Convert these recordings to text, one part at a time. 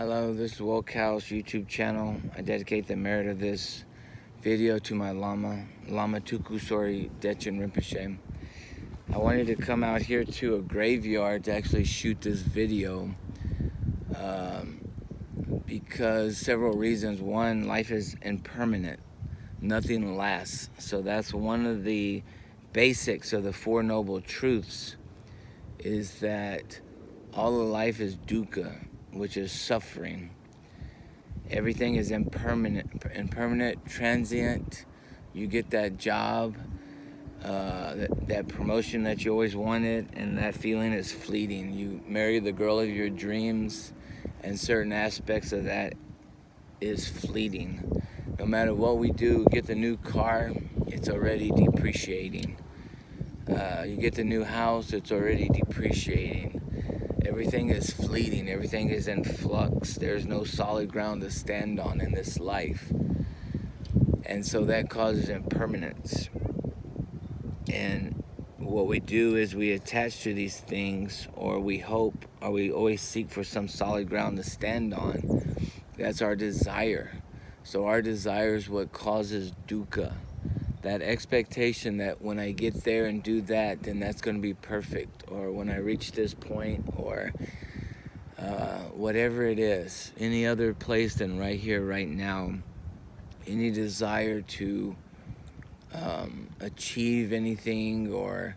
Hello, this is Woke House YouTube channel. I dedicate the merit of this video to my Lama Tuku Sori Dechen Rinpoche. I wanted to come out here to a graveyard to actually shoot this video because several reasons. One, life is impermanent. Nothing lasts. So that's one of the basics of the Four Noble Truths, is that all of life is dukkha, which is suffering. Everything is impermanent, transient. You get that job, that promotion that you always wanted, and that feeling is fleeting. You marry the girl of your dreams, and certain aspects of that is fleeting. No matter what we do, get the new car, it's already depreciating. You get the new house, it's already depreciating. Everything is fleeting. Everything is in flux. There's no solid ground to stand on in this life. And so that causes impermanence. And what we do is we attach to these things, or we hope, or we always seek for some solid ground to stand on. That's our desire. So our desire is what causes dukkha. That expectation that when I get there and do that, then that's going to be perfect. Or when I reach this point, or whatever it is, any other place than right here, right now. Any desire to achieve anything, or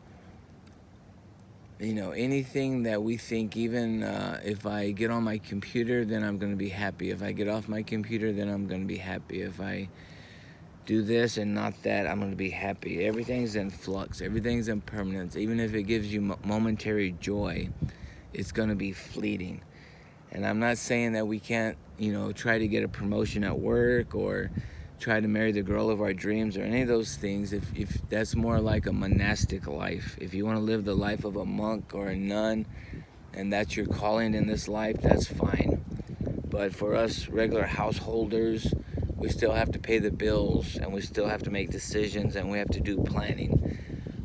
anything that we think, even if I get on my computer, then I'm going to be happy. If I get off my computer, then I'm going to be happy. If I do this and not that, I'm going to be happy. Everything's in flux. Everything's impermanence. Even if it gives you momentary joy, it's going to be fleeting. And I'm not saying that we can't, try to get a promotion at work, or try to marry the girl of our dreams, or any of those things. If that's more like a monastic life. If you want to live the life of a monk or a nun, and that's your calling in this life, that's fine. But for us regular householders, we still have to pay the bills, and we still have to make decisions, and we have to do planning.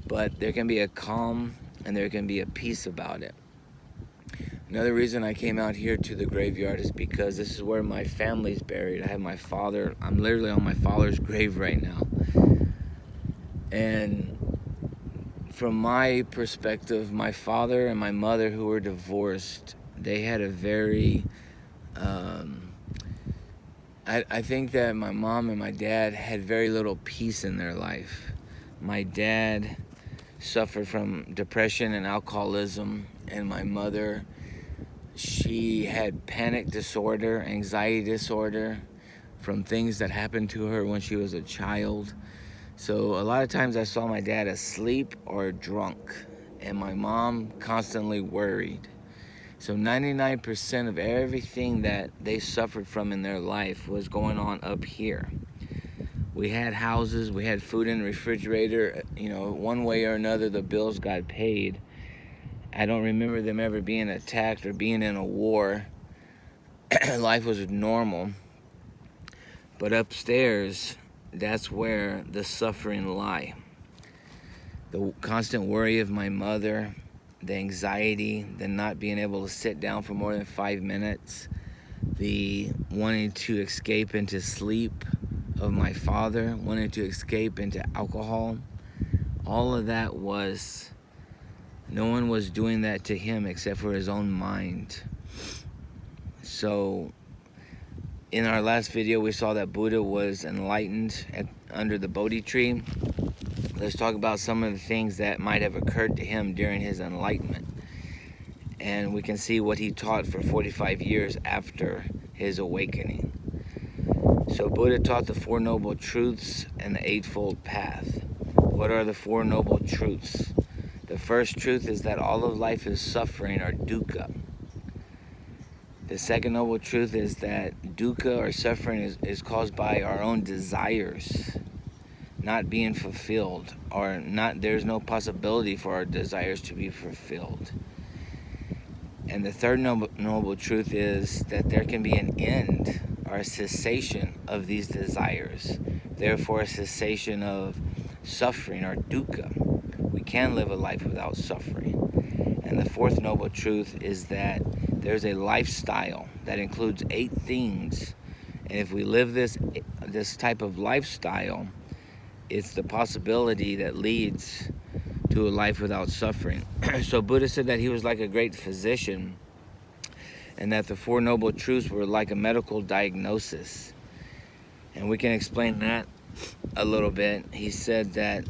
But there can be a calm, and there can be a peace about it. Another reason I came out here to the graveyard is because this is where my family's buried. I have my father. I'm literally on my father's grave right now. And from my perspective, my father and my mother, who were divorced, they had a very... I think that my mom and my dad had very little peace in their life. My dad suffered from depression and alcoholism, and my mother, she had panic disorder, anxiety disorder from things that happened to her when she was a child. So a lot of times I saw my dad asleep or drunk, and my mom constantly worried. So 99% of everything that they suffered from in their life was going on up here. We had houses, we had food in the refrigerator. One way or another, the bills got paid. I don't remember them ever being attacked or being in a war. Life was normal. But upstairs, that's where the suffering lie. The constant worry of my mother, the anxiety, the not being able to sit down for more than 5 minutes, the wanting to escape into sleep of my father, wanting to escape into alcohol. All of that was, no one was doing that to him except for his own mind. So in our last video, we saw that Buddha was enlightened under the Bodhi tree. Let's talk about some of the things that might have occurred to him during his enlightenment. And we can see what he taught for 45 years after his awakening. So Buddha taught the Four Noble Truths and the Eightfold Path. What are the Four Noble Truths? The first truth is that all of life is suffering, or dukkha. The second noble truth is that dukkha, or suffering, is caused by our own desires not being fulfilled, or there's no possibility for our desires to be fulfilled. And the third noble truth is that there can be an end, or a cessation of these desires. Therefore, a cessation of suffering, or dukkha. We can live a life without suffering. And the fourth noble truth is that there's a lifestyle that includes 8 things. And if we live this type of lifestyle, it's the possibility that leads to a life without suffering. So Buddha said that he was like a great physician, and that the Four Noble Truths were like a medical diagnosis. And we can explain that a little bit. He said that,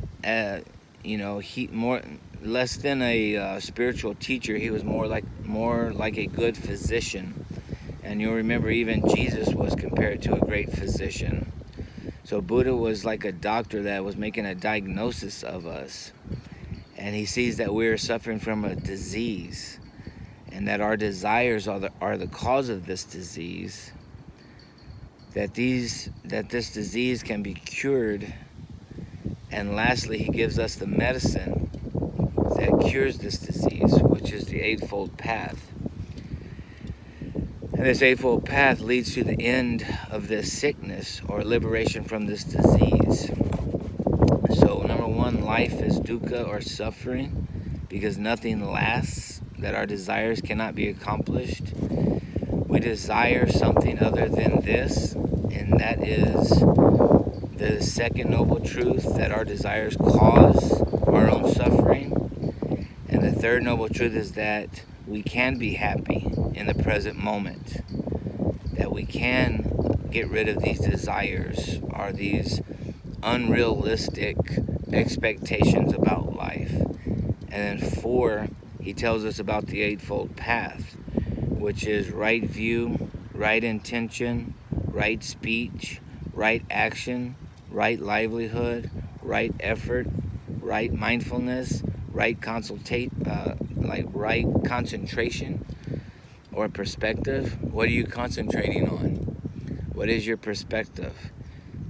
less than a spiritual teacher, he was more like a good physician. And you'll remember even Jesus was compared to a great physician. So Buddha was like a doctor that was making a diagnosis of us. And he sees that we're suffering from a disease, and that our desires are the cause of this disease. That this disease can be cured. And lastly, he gives us the medicine that cures this disease, which is the Eightfold Path. And this Eightfold Path leads to the end of this sickness, or liberation from this disease. So number 1, life is dukkha, or suffering, because nothing lasts, that our desires cannot be accomplished. We desire something other than this, and that is the second noble truth, that our desires cause our own suffering. And the third noble truth is that we can be happy in the present moment, that we can get rid of these desires, or these unrealistic expectations about life. And then 4, he tells us about the Eightfold Path, which is right view, right intention, right speech, right action, right livelihood, right effort, right mindfulness, right right concentration, or perspective. What are you concentrating on? What is your perspective?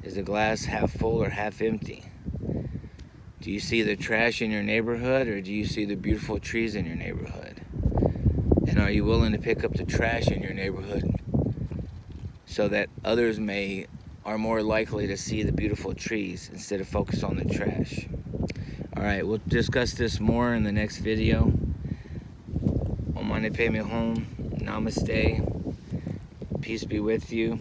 Is the glass half full or half empty? Do you see the trash in your neighborhood, or do you see the beautiful trees in your neighborhood? And are you willing to pick up the trash in your neighborhood so that others are more likely to see the beautiful trees instead of focus on the trash? All right, we'll discuss this more in the next video. Om Mani Padme Hum. Namaste. Peace be with you.